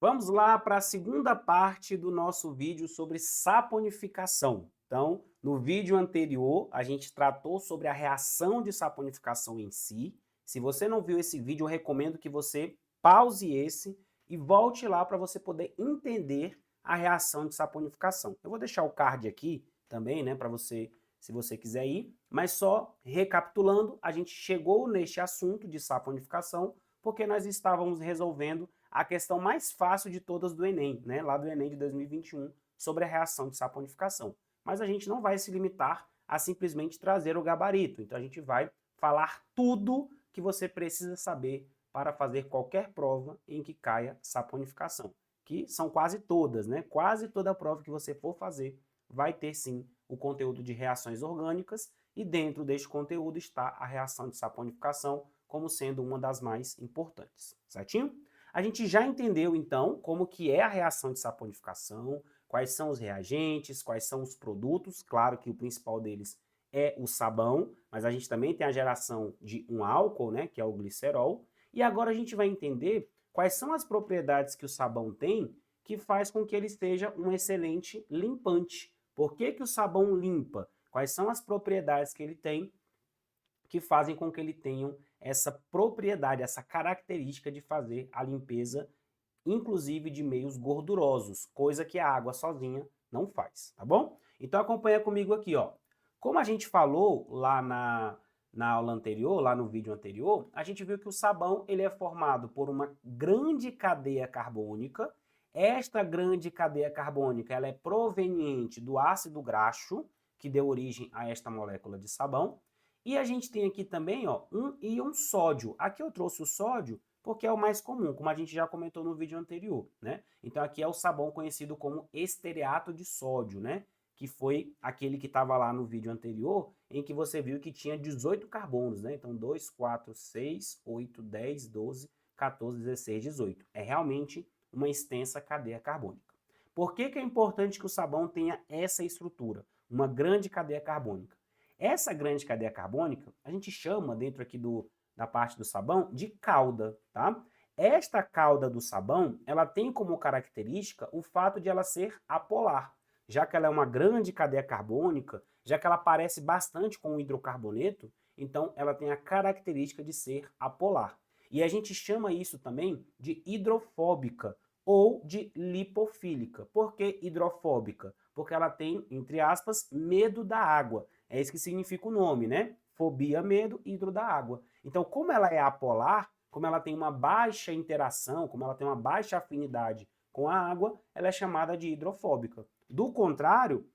Vamos lá para a segunda parte do nosso vídeo sobre saponificação. Então, no vídeo anterior, a gente tratou sobre a reação de saponificação em si. Se você não viu esse vídeo, eu recomendo que você pause esse e volte lá para você poder entender a reação de saponificação. Eu vou deixar o card aqui também, né, para você, se você quiser ir, mas só recapitulando, a gente chegou neste assunto de saponificação porque nós estávamos resolvendo a questão mais fácil de todas do Enem, né, lá do Enem de 2021, sobre a reação de saponificação. Mas a gente não vai se limitar a simplesmente trazer o gabarito, então a gente vai falar tudo que você precisa saber para fazer qualquer prova em que caia saponificação, que são quase todas, né? Quase toda prova que você for fazer vai ter sim o conteúdo de reações orgânicas e dentro deste conteúdo está a reação de saponificação como sendo uma das mais importantes, certinho? A gente já entendeu, então, como que é a reação de saponificação, quais são os reagentes, quais são os produtos, claro que o principal deles é o sabão, mas a gente também tem a geração de um álcool, né, que é o glicerol, e agora a gente vai entender quais são as propriedades que o sabão tem que faz com que ele seja um excelente limpante. Por que que o sabão limpa? Quais são as propriedades que ele tem que fazem com que ele tenha essa propriedade, essa característica de fazer a limpeza, inclusive de meios gordurosos, coisa que a água sozinha não faz, tá bom? Então acompanha comigo aqui, ó. Como a gente falou lá na aula anterior, lá no vídeo anterior, a gente viu que o sabão ele é formado por uma grande cadeia carbônica. Esta grande cadeia carbônica ela é proveniente do ácido graxo, que deu origem a esta molécula de sabão. E a gente tem aqui também, ó, um íon sódio. Aqui eu trouxe o sódio porque é o mais comum, como a gente já comentou no vídeo anterior, né? Então aqui é o sabão conhecido como estereato de sódio, né? Que foi aquele que estava lá no vídeo anterior, em que você viu que tinha 18 carbonos, né? Então 2, 4, 6, 8, 10, 12, 14, 16, 18. É realmente uma extensa cadeia carbônica. Por que que é importante que o sabão tenha essa estrutura? Uma grande cadeia carbônica. Essa grande cadeia carbônica, a gente chama dentro aqui da parte do sabão de cauda, tá? Esta cauda do sabão, ela tem como característica o fato de ela ser apolar. Já que ela é uma grande cadeia carbônica, já que ela parece bastante com o hidrocarboneto, então ela tem a característica de ser apolar. E a gente chama isso também de hidrofóbica ou de lipofílica. Por que hidrofóbica? Porque ela tem, entre aspas, medo da água. É isso que significa o nome, né? Fobia, medo, hidro da água. Então, como ela é apolar, como ela tem uma baixa interação, como ela tem uma baixa afinidade com a água, ela é chamada de hidrofóbica. Do contrário,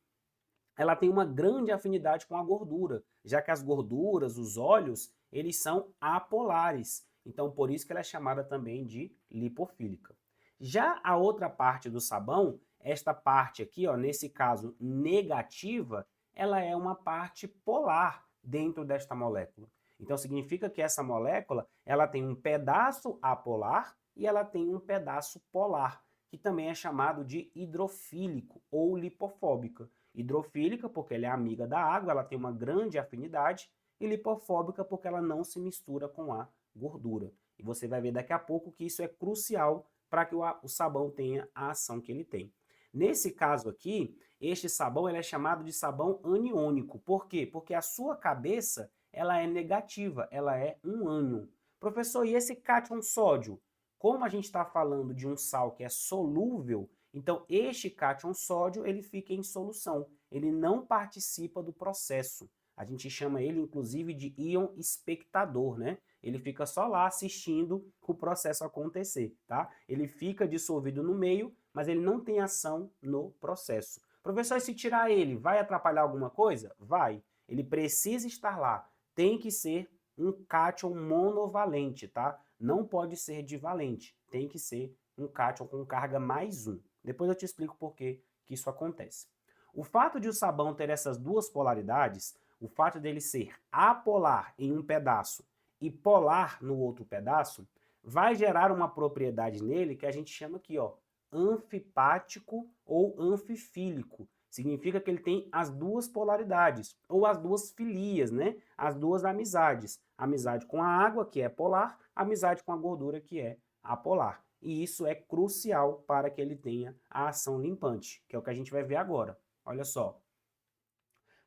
ela tem uma grande afinidade com a gordura, já que as gorduras, os óleos, eles são apolares. Então, por isso que ela é chamada também de lipofílica. Já a outra parte do sabão, esta parte aqui, ó, nesse caso negativa, ela é uma parte polar dentro desta molécula. Então, significa que essa molécula ela tem um pedaço apolar e ela tem um pedaço polar, que também é chamado de hidrofílico ou lipofóbica. Hidrofílica, porque ela é amiga da água, ela tem uma grande afinidade, e lipofóbica, porque ela não se mistura com a gordura. E você vai ver daqui a pouco que isso é crucial para que o sabão tenha a ação que ele tem. Nesse caso aqui, este sabão ele é chamado de sabão aniônico. Por quê? Porque a sua cabeça ela é negativa, ela é um ânion. Professor, e esse cátion sódio? Como a gente está falando de um sal que é solúvel, então este cátion sódio ele fica em solução, ele não participa do processo. A gente chama ele inclusive de íon espectador, né? Ele fica só lá assistindo o processo acontecer, tá? Ele fica dissolvido no meio, mas ele não tem ação no processo. Professor, se tirar ele, vai atrapalhar alguma coisa? Vai. Ele precisa estar lá. Tem que ser um cátion monovalente, tá? Não pode ser divalente. Tem que ser um cátion com carga mais um. Depois eu te explico por que isso acontece. O fato de o sabão ter essas duas polaridades, o fato dele ser apolar em um pedaço e polar no outro pedaço, vai gerar uma propriedade nele que a gente chama aqui, ó, anfipático ou anfifílico. Significa que ele tem as duas polaridades, ou as duas filias, né? As duas amizades. Amizade com a água, que é polar, amizade com a gordura, que é apolar. e isso é crucial para que ele tenha a ação limpante, que é o que a gente vai ver agora. Olha só.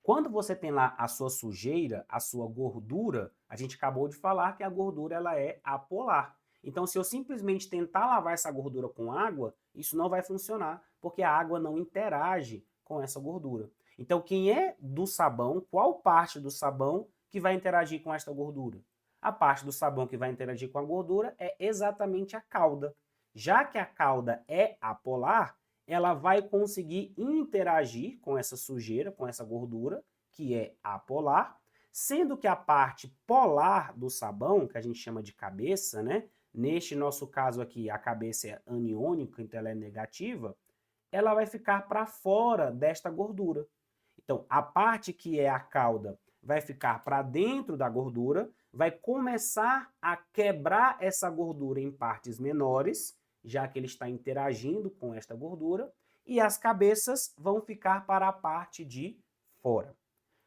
Quando você tem lá a sua sujeira, a sua gordura, a gente acabou de falar que a gordura ela é apolar. Então, se eu simplesmente tentar lavar essa gordura com água, isso não vai funcionar, porque a água não interage com essa gordura. Então, quem é do sabão, qual parte do sabão que vai interagir com esta gordura? A parte do sabão que vai interagir com a gordura é exatamente a cauda. Já que a cauda é apolar, ela vai conseguir interagir com essa sujeira, com essa gordura, que é apolar, sendo que a parte polar do sabão, que a gente chama de cabeça, né? Neste nosso caso aqui, a cabeça é aniônica, então ela é negativa, ela vai ficar para fora desta gordura. Então, a parte que é a cauda vai ficar para dentro da gordura, vai começar a quebrar essa gordura em partes menores, já que ele está interagindo com esta gordura, e as cabeças vão ficar para a parte de fora.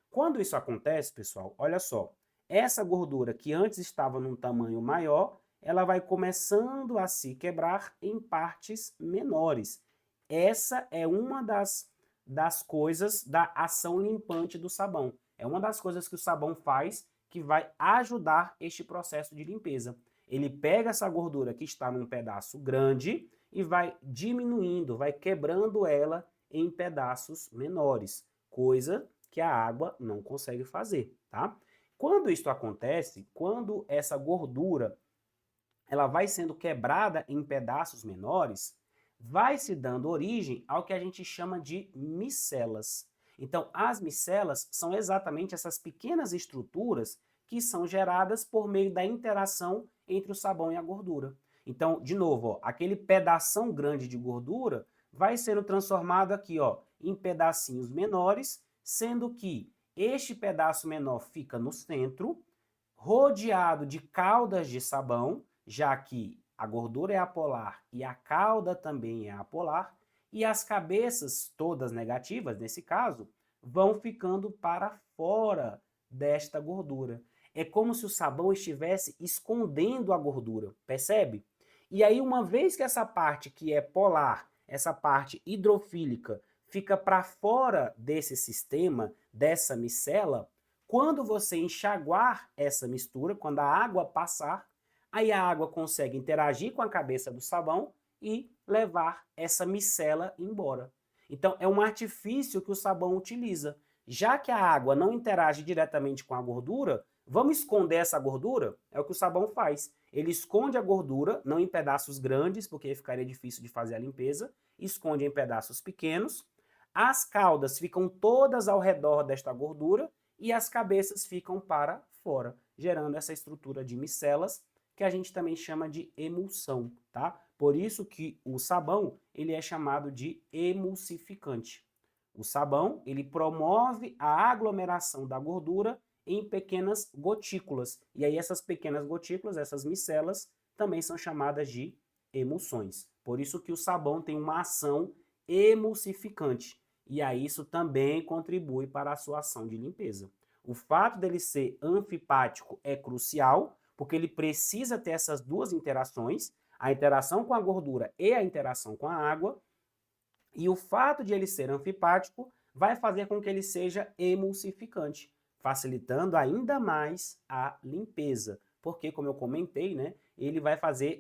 Quando isso acontece, pessoal, olha só, essa gordura que antes estava num tamanho maior, ela vai começando a se quebrar em partes menores. Essa é uma das coisas da ação limpante do sabão. É uma das coisas que o sabão faz que vai ajudar este processo de limpeza. Ele pega essa gordura que está num pedaço grande e vai diminuindo, vai quebrando ela em pedaços menores, coisa que a água não consegue fazer, tá? Quando isso acontece, quando essa gordura ela vai sendo quebrada em pedaços menores, vai se dando origem ao que a gente chama de micelas. Então, as micelas são exatamente essas pequenas estruturas que são geradas por meio da interação entre o sabão e a gordura. Então, de novo, ó, aquele pedação grande de gordura vai sendo transformado aqui, ó, em pedacinhos menores, sendo que este pedaço menor fica no centro, rodeado de caudas de sabão, já que a gordura é apolar e a cauda também é apolar, e as cabeças, todas negativas nesse caso, vão ficando para fora desta gordura. É como se o sabão estivesse escondendo a gordura, percebe? E aí, uma vez que essa parte que é polar, essa parte hidrofílica, fica para fora desse sistema, dessa micela, quando você enxaguar essa mistura, quando a água passar, aí a água consegue interagir com a cabeça do sabão e levar essa micela embora. Então, é um artifício que o sabão utiliza. Já que a água não interage diretamente com a gordura, vamos esconder essa gordura? É o que o sabão faz. Ele esconde a gordura, não em pedaços grandes, porque ficaria difícil de fazer a limpeza, esconde em pedaços pequenos. As caudas ficam todas ao redor desta gordura e as cabeças ficam para fora, gerando essa estrutura de micelas, que a gente também chama de emulsão, tá? Por isso que o sabão, ele é chamado de emulsificante. O sabão, ele promove a aglomeração da gordura em pequenas gotículas. E aí essas pequenas gotículas, essas micelas, também são chamadas de emulsões. Por isso que o sabão tem uma ação emulsificante. E aí isso também contribui para a sua ação de limpeza. O fato dele ser anfipático é crucial, porque ele precisa ter essas duas interações, a interação com a gordura e a interação com a água, e o fato de ele ser anfipático vai fazer com que ele seja emulsificante, facilitando ainda mais a limpeza, porque, como eu comentei, né, ele vai fazer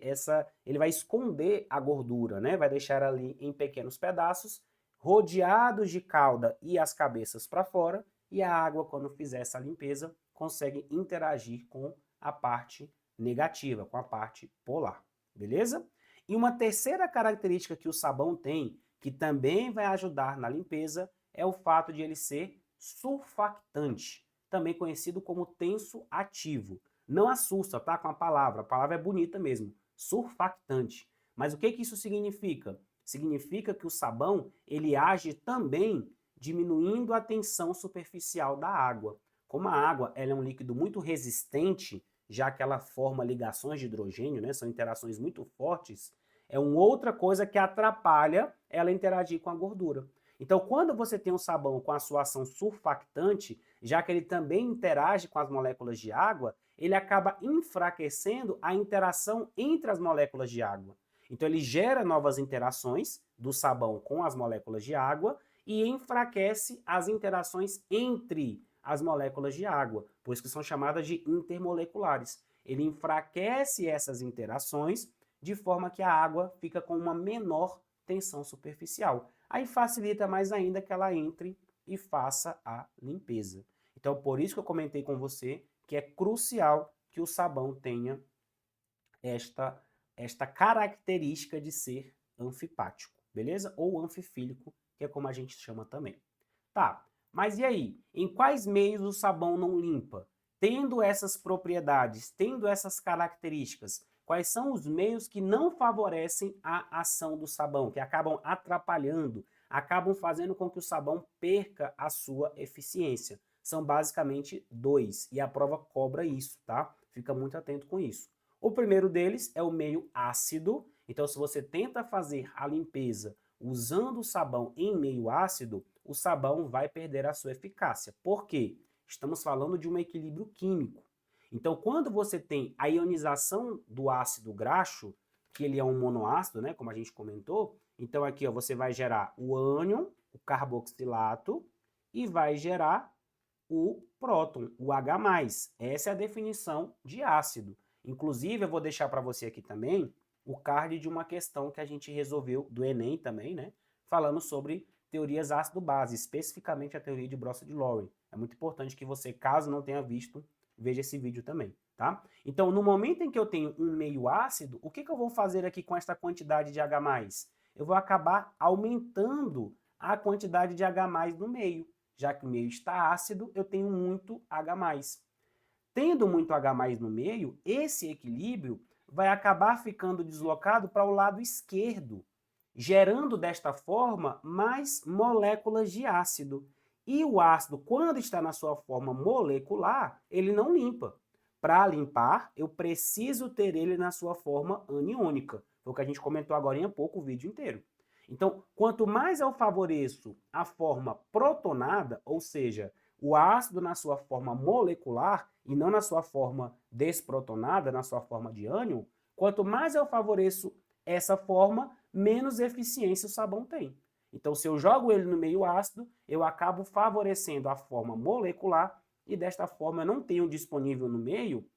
ele vai esconder a gordura, né, vai deixar ali em pequenos pedaços, rodeados de cauda e as cabeças para fora, e a água, quando fizer essa limpeza, consegue interagir com a parte negativa, com a parte polar, beleza? E uma terceira característica que o sabão tem, que também vai ajudar na limpeza, é o fato de ele ser surfactante, também conhecido como tenso ativo. Não assusta, tá? Com a palavra é bonita mesmo, surfactante. Mas o que isso significa? Significa que o sabão, ele age também diminuindo a tensão superficial da água. Como a água ela é um líquido muito resistente, já que ela forma ligações de hidrogênio, né? São interações muito fortes, é uma outra coisa que atrapalha ela interagir com a gordura. Então, quando você tem um sabão com a sua ação surfactante, já que ele também interage com as moléculas de água, ele acaba enfraquecendo a interação entre as moléculas de água. Então ele gera novas interações do sabão com as moléculas de água e enfraquece as interações entre as moléculas de água, por isso que são chamadas de intermoleculares. Ele enfraquece essas interações de forma que a água fica com uma menor tensão superficial. Aí facilita mais ainda que ela entre e faça a limpeza. Então, por isso que eu comentei com você que é crucial que o sabão tenha esta característica de ser anfipático, beleza? Ou anfifílico, que é como a gente chama também. Tá, mas e aí? Em quais meios o sabão não limpa? Tendo essas propriedades, tendo essas características, quais são os meios que não favorecem a ação do sabão, que acabam atrapalhando, acabam fazendo com que o sabão perca a sua eficiência? São basicamente dois, e a prova cobra isso, tá? Fica muito atento com isso. O primeiro deles é o meio ácido. Então, se você tenta fazer a limpeza usando o sabão em meio ácido, o sabão vai perder a sua eficácia. Por quê? Estamos falando de um equilíbrio químico. Então, quando você tem a ionização do ácido graxo, que ele é um monoácido, né, como a gente comentou, então aqui ó, você vai gerar o ânion, o carboxilato, e vai gerar o próton, o H+. Essa é a definição de ácido. Inclusive, eu vou deixar para você aqui também o card de uma questão que a gente resolveu do Enem também, né? Falando sobre teorias ácido-base, especificamente a teoria de Brossard-Lowry. É muito importante que você, caso não tenha visto, veja esse vídeo também, tá? Então, no momento em que eu tenho um meio ácido, o que eu vou fazer aqui com esta quantidade de H+? Eu vou acabar aumentando a quantidade de H+ no meio. Já que o meio está ácido, eu tenho muito H+. Tendo muito H+ no meio, esse equilíbrio vai acabar ficando deslocado para o lado esquerdo, gerando desta forma mais moléculas de ácido. E o ácido, quando está na sua forma molecular, ele não limpa. Para limpar, eu preciso ter ele na sua forma aniônica. Foi o que a gente comentou agora há pouco o vídeo inteiro. Então, quanto mais eu favoreço a forma protonada, ou seja, o ácido na sua forma molecular e não na sua forma desprotonada, na sua forma de ânion, quanto mais eu favoreço essa forma, menos eficiência o sabão tem. Então, se eu jogo ele no meio ácido, eu acabo favorecendo a forma molecular e desta forma eu não tenho disponível no meio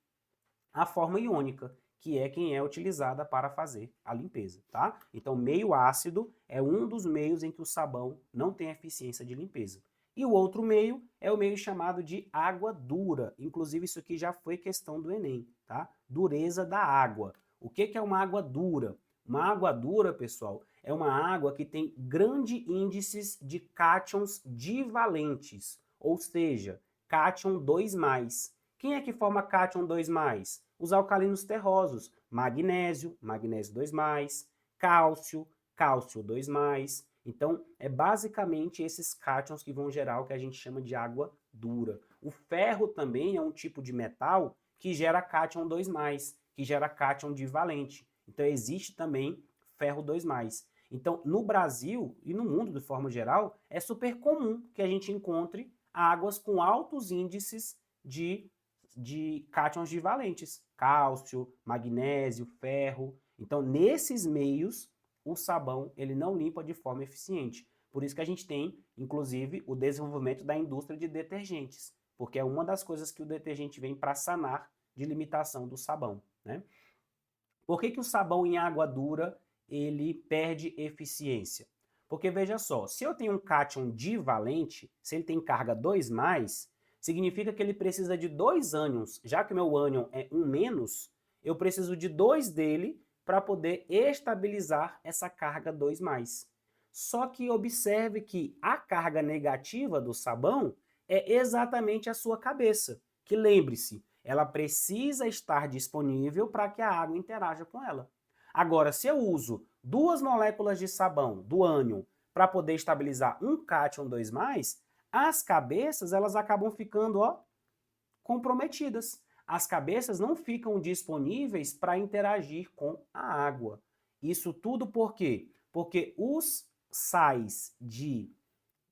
a forma iônica, que é quem é utilizada para fazer a limpeza, tá? Então, meio ácido é um dos meios em que o sabão não tem eficiência de limpeza. E o outro meio é o meio chamado de água dura. Inclusive, isso aqui já foi questão do Enem, tá? Dureza da água. O que é uma água dura? Uma água dura, pessoal, é uma água que tem grande índices de cátions divalentes, ou seja, cátion 2+. Quem é que forma cátion 2+? Os alcalinos terrosos, magnésio, magnésio 2+, cálcio, cálcio 2+. Então, é basicamente esses cátions que vão gerar o que a gente chama de água dura. O ferro também é um tipo de metal que gera cátion 2+, que gera cátion divalente. Então, existe também ferro 2+. Então, no Brasil e no mundo de forma geral, é super comum que a gente encontre águas com altos índices de cátions divalentes, cálcio, magnésio, ferro. Então, nesses meios, o sabão ele não limpa de forma eficiente. Por isso que a gente tem, inclusive, o desenvolvimento da indústria de detergentes, porque é uma das coisas que o detergente vem para sanar de limitação do sabão, né? Por que o sabão em água dura ele perde eficiência? Porque veja só, se eu tenho um cátion divalente, se ele tem carga 2+, significa que ele precisa de 2 ânions. Já que o meu ânion é 1-, eu preciso de 2 dele para poder estabilizar essa carga 2+. Só que observe que a carga negativa do sabão é exatamente a sua cabeça. Que lembre-se, ela precisa estar disponível para que a água interaja com ela. Agora, se eu uso 2 moléculas de sabão, do ânion, para poder estabilizar um cátion 2+, as cabeças elas acabam ficando comprometidas. As cabeças não ficam disponíveis para interagir com a água. Isso tudo por quê? Porque os sais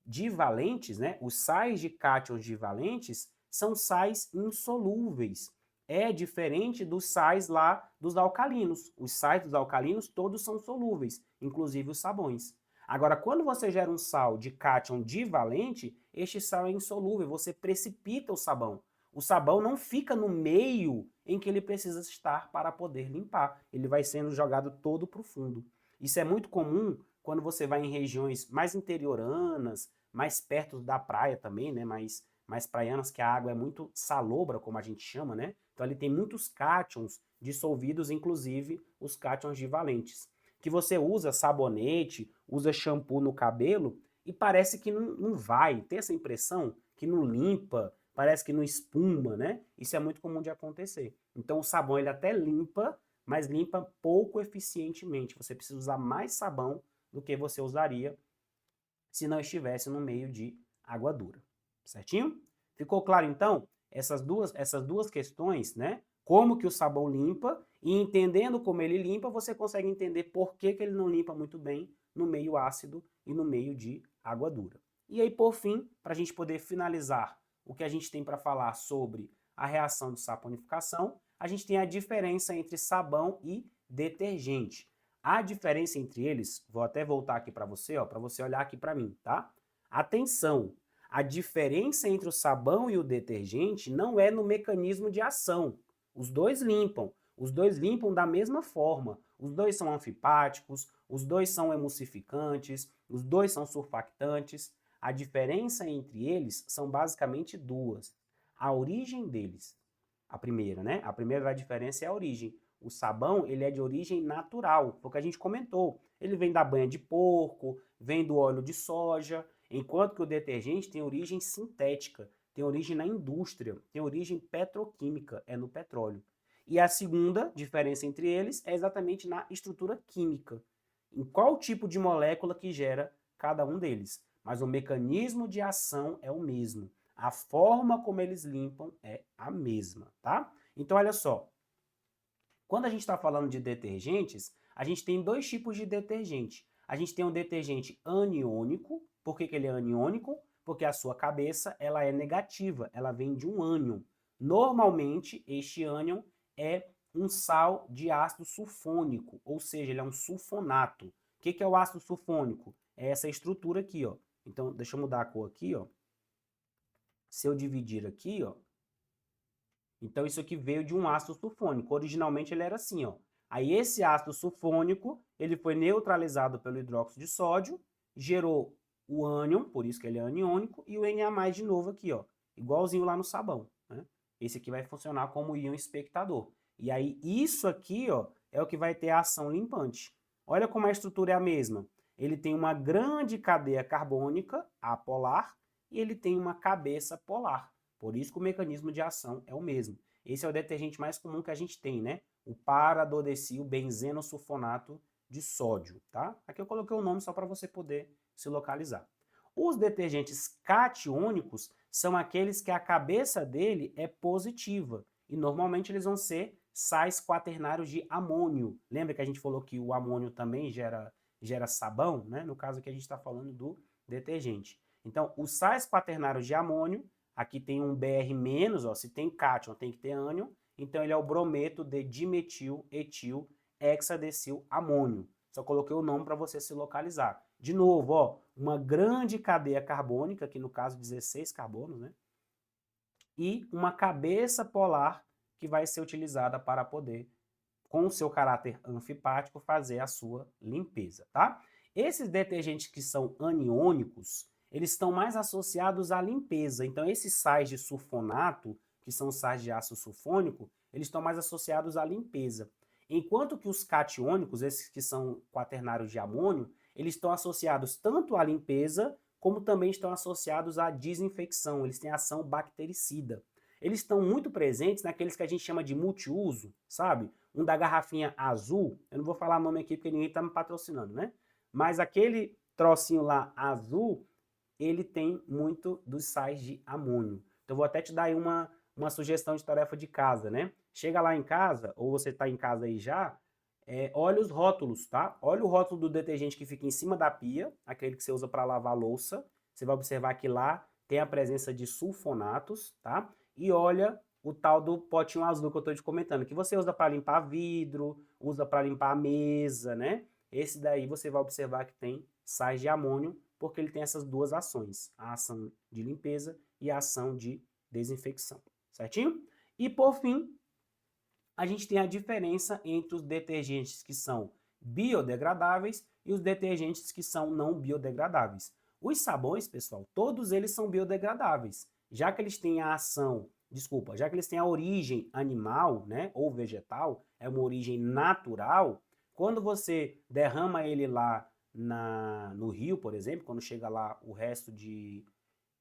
divalentes, né, os sais de cátions divalentes, são sais insolúveis. é diferente dos sais lá dos alcalinos. Os sais dos alcalinos todos são solúveis, inclusive os sabões. Agora, quando você gera um sal de cátion divalente, este sal é insolúvel, você precipita o sabão. O sabão não fica no meio em que ele precisa estar para poder limpar. Ele vai sendo jogado todo para o fundo. Isso é muito comum quando você vai em regiões mais interioranas, mais perto da praia também, né? Mais praianas, que a água é muito salobra, como a gente chama, né? Então ali tem muitos cátions dissolvidos, inclusive os cátions divalentes. Que você usa sabonete, usa shampoo no cabelo e parece que não vai. Tem essa impressão que não limpa, parece que não espuma, né? Isso é muito comum de acontecer. Então o sabão ele até limpa, mas limpa pouco eficientemente. Você precisa usar mais sabão do que você usaria se não estivesse no meio de água dura. Certinho? Ficou claro então essas duas questões, né? Como que o sabão limpa e entendendo como ele limpa, você consegue entender por que ele não limpa muito bem no meio ácido e no meio de água dura. E aí, por fim, para a gente poder finalizar o que a gente tem para falar sobre a reação de saponificação, a gente tem a diferença entre sabão e detergente. A diferença entre eles, vou até voltar aqui para você olhar aqui para mim, tá? Atenção, a diferença entre o sabão e o detergente não é no mecanismo de ação. Os dois limpam da mesma forma. Os dois são anfipáticos, os dois são emulsificantes, os dois são surfactantes. A diferença entre eles são basicamente duas. A origem deles. A primeira, né? A primeira da diferença é a origem. O sabão, ele é de origem natural, foi o que a gente comentou. Ele vem da banha de porco, vem do óleo de soja, enquanto que o detergente tem origem sintética, tem origem na indústria, tem origem petroquímica, é no petróleo. E a segunda diferença entre eles é exatamente na estrutura química. Em qual tipo de molécula que gera cada um deles. Mas o mecanismo de ação é o mesmo. A forma como eles limpam é a mesma, tá? Então, olha só. Quando a gente está falando de detergentes, a gente tem dois tipos de detergente. A gente tem um detergente aniônico. Por que ele é aniônico? Porque a sua cabeça ela é negativa, ela vem de um ânion. Normalmente, este ânion é um sal de ácido sulfônico, ou seja, ele é um sulfonato. O que é o ácido sulfônico? É essa estrutura aqui, ó. Então, deixa eu mudar a cor aqui, ó. Se eu dividir aqui, ó, então isso aqui veio de um ácido sulfônico. Originalmente ele era assim, ó. Aí esse ácido sulfônico, ele foi neutralizado pelo hidróxido de sódio, gerou o ânion, por isso que ele é aniônico, e o Na+ de novo aqui, ó, igualzinho lá no sabão, né? Esse aqui vai funcionar como íon espectador. E aí isso aqui, ó, é o que vai ter a ação limpante. Olha como a estrutura é a mesma. Ele tem uma grande cadeia carbônica, apolar, e ele tem uma cabeça polar. Por isso que o mecanismo de ação é o mesmo. Esse é o detergente mais comum que a gente tem, né? O paradodecil benzenossulfonato de sódio, tá? Aqui eu coloquei o nome só para você poder se localizar. Os detergentes catiônicos são aqueles que a cabeça dele é positiva e normalmente eles vão ser sais quaternários de amônio. Lembra que a gente falou que o amônio também gera sabão, né? No caso aqui a gente está falando do detergente. Então, os sais quaternários de amônio, aqui tem um Br-, ó, se tem cátion tem que ter ânion, então ele é o brometo de dimetil etil hexadecil amônio. Só coloquei o nome para você se localizar. De novo, ó, uma grande cadeia carbônica, aqui no caso 16 carbonos, né? E uma cabeça polar que vai ser utilizada para poder, com o seu caráter anfipático, fazer a sua limpeza, tá? Esses detergentes que são aniônicos, eles estão mais associados à limpeza. Então, esses sais de sulfonato, que são sais de ácido sulfônico, eles estão mais associados à limpeza. Enquanto que os catiônicos, esses que são quaternários de amônio, eles estão associados tanto à limpeza, como também estão associados à desinfecção. Eles têm ação bactericida. Eles estão muito presentes naqueles que a gente chama de multiuso, sabe? Um da garrafinha azul, eu não vou falar nome aqui porque ninguém está me patrocinando, né? Mas aquele trocinho lá azul, ele tem muito dos sais de amônio. Então, vou até te dar aí uma sugestão de tarefa de casa, né? Chega lá em casa, ou você está em casa aí já, olha os rótulos, tá? Olha o rótulo do detergente que fica em cima da pia, aquele que você usa para lavar louça. Você vai observar que lá tem a presença de sulfonatos, tá? E olha o tal do potinho azul que eu estou te comentando, que você usa para limpar vidro, usa para limpar a mesa, né? Esse daí você vai observar que tem sais de amônio, porque ele tem essas duas ações, a ação de limpeza e a ação de desinfecção, certinho? E por fim, a gente tem a diferença entre os detergentes que são biodegradáveis e os detergentes que são não biodegradáveis. Os sabões, pessoal, todos eles são biodegradáveis, já que eles têm a ação, desculpa, já que eles têm a origem animal, né, ou vegetal, é uma origem natural, quando você derrama ele lá no rio, por exemplo, quando chega lá o resto de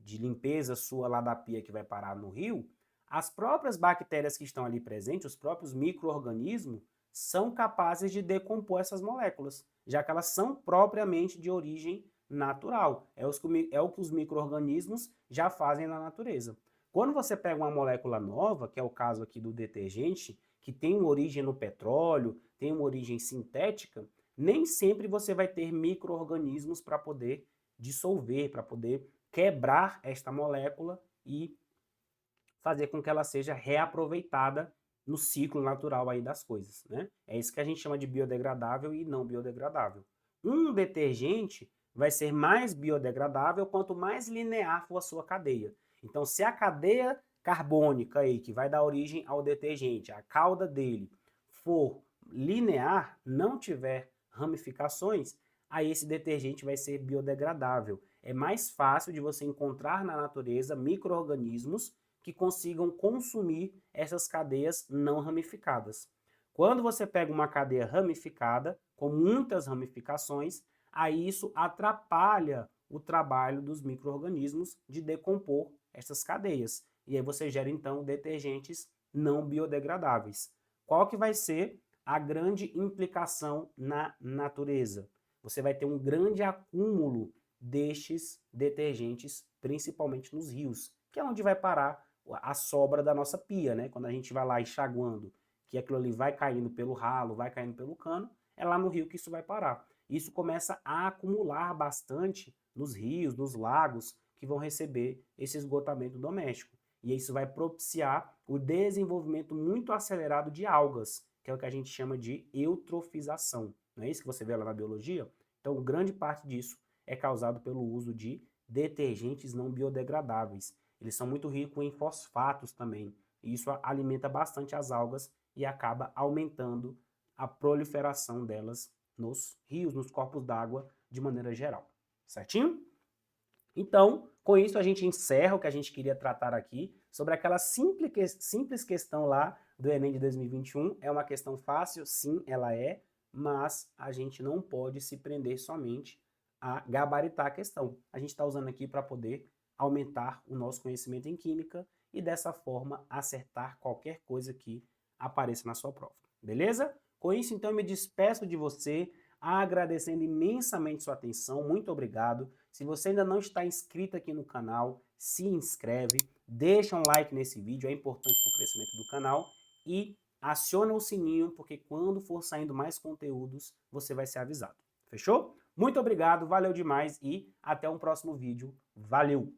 limpeza sua lá da pia que vai parar no rio, as próprias bactérias que estão ali presentes, os próprios micro-organismos, são capazes de decompor essas moléculas, já que elas são propriamente de origem natural. É o que os micro-organismos já fazem na natureza. Quando você pega uma molécula nova, que é o caso aqui do detergente, que tem uma origem no petróleo, tem uma origem sintética, nem sempre você vai ter micro-organismos para poder dissolver, para poder quebrar esta molécula e fazer com que ela seja reaproveitada no ciclo natural aí das coisas, né? É isso que a gente chama de biodegradável e não biodegradável. Um detergente vai ser mais biodegradável quanto mais linear for a sua cadeia. Então, se a cadeia carbônica aí, que vai dar origem ao detergente, a cauda dele, for linear, não tiver ramificações, aí esse detergente vai ser biodegradável. É mais fácil de você encontrar na natureza micro-organismos que consigam consumir essas cadeias não ramificadas. Quando você pega uma cadeia ramificada, com muitas ramificações, aí isso atrapalha o trabalho dos micro-organismos de decompor essas cadeias. E aí você gera, então, detergentes não biodegradáveis. Qual que vai ser a grande implicação na natureza? Você vai ter um grande acúmulo destes detergentes, principalmente nos rios, que é onde vai parar a sobra da nossa pia, né? Quando a gente vai lá enxaguando, que aquilo ali vai caindo pelo ralo, vai caindo pelo cano, é lá no rio que isso vai parar. Isso começa a acumular bastante nos rios, nos lagos, que vão receber esse esgotamento doméstico. E isso vai propiciar o desenvolvimento muito acelerado de algas, que é o que a gente chama de eutrofização. Não é isso que você vê lá na biologia? Então, grande parte disso é causado pelo uso de detergentes não biodegradáveis. Eles são muito ricos em fosfatos também, e isso alimenta bastante as algas e acaba aumentando a proliferação delas nos rios, nos corpos d'água de maneira geral. Certinho? Então, com isso a gente encerra o que a gente queria tratar aqui sobre aquela simples questão lá do Enem de 2021. É uma questão fácil? Sim, ela é, mas a gente não pode se prender somente a gabaritar a questão. A gente está usando aqui para poder aumentar o nosso conhecimento em química e dessa forma acertar qualquer coisa que apareça na sua prova. Beleza? Com isso, então, eu me despeço de você, agradecendo imensamente sua atenção. Muito obrigado. Se você ainda não está inscrito aqui no canal, se inscreve, deixa um like nesse vídeo, é importante para o crescimento do canal e aciona o sininho, porque quando for saindo mais conteúdos, você vai ser avisado. Fechou? Muito obrigado, valeu demais e até um próximo vídeo. Valeu!